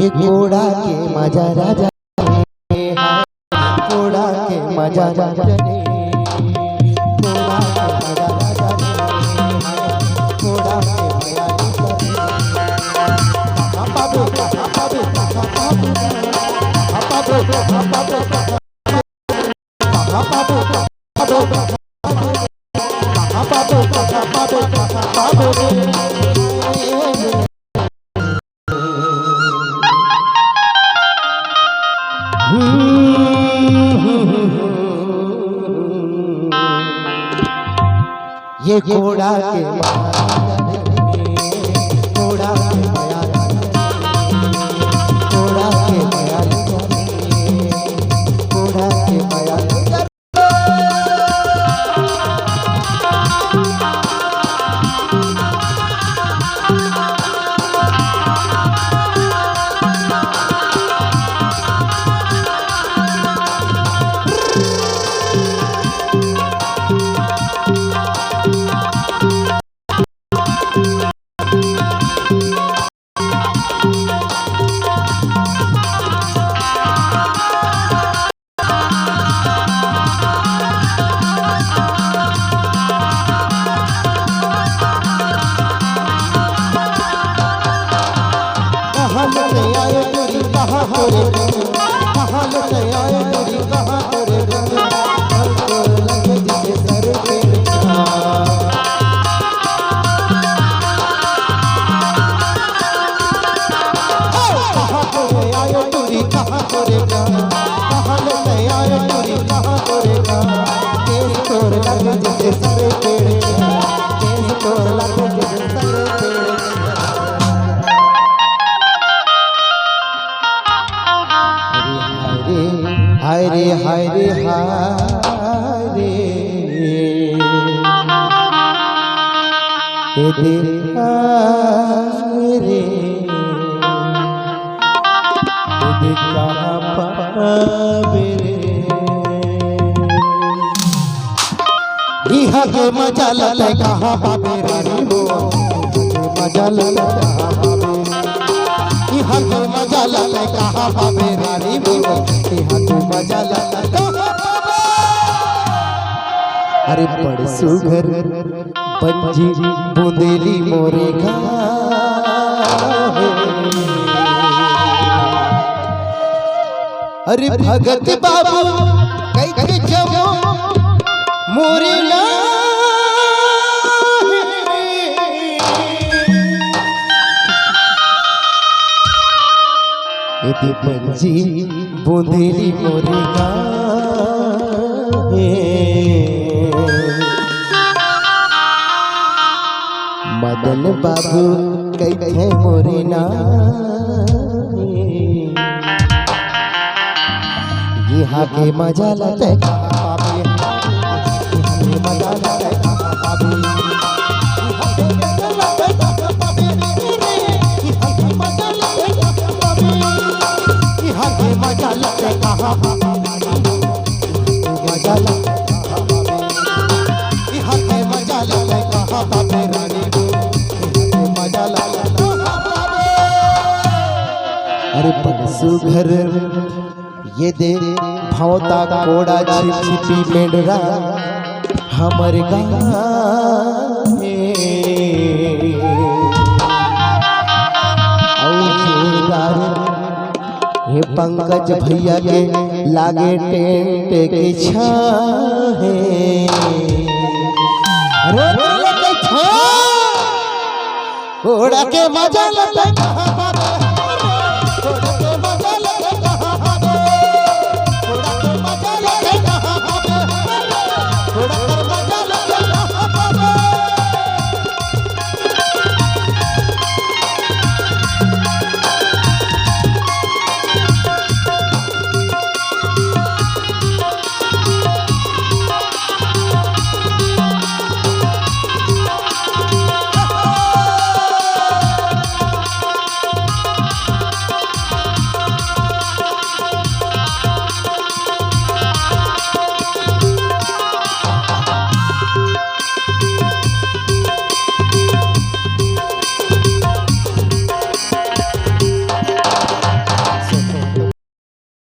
ये घोड़ा के मजा राजा घोड़ा के मजा राजा ये घोड़ा के घोड़ा के घोड़ा के घोड़ा के हाय रे हाय रे हाय रे ये देखा रे ये देखा पावे रे इहा के मजा लले कहाँ पावे रे मजा लले कहाँ पावे इहा के मजा लले कहाँ पावे रानी बोलो इहा के मजा लले अरे बड़ सुघर बंजी बुंदेली मोरे अरे भगत बाबू कई के जमो मोरे ना ये बंजी बुंदेली मोरे मदन बाबू कई मोरे ना यहाँ के मजा लते मजा लते मजा लते कहाँ मजा लते कहाँ बाबे रानी अरे परसु घर ये दे भावता कोड़ा छिपी मेडरा हमर जोरदार हे पंकज भैया के लागे टेंट के छाहे घोड़ा के मजा लगे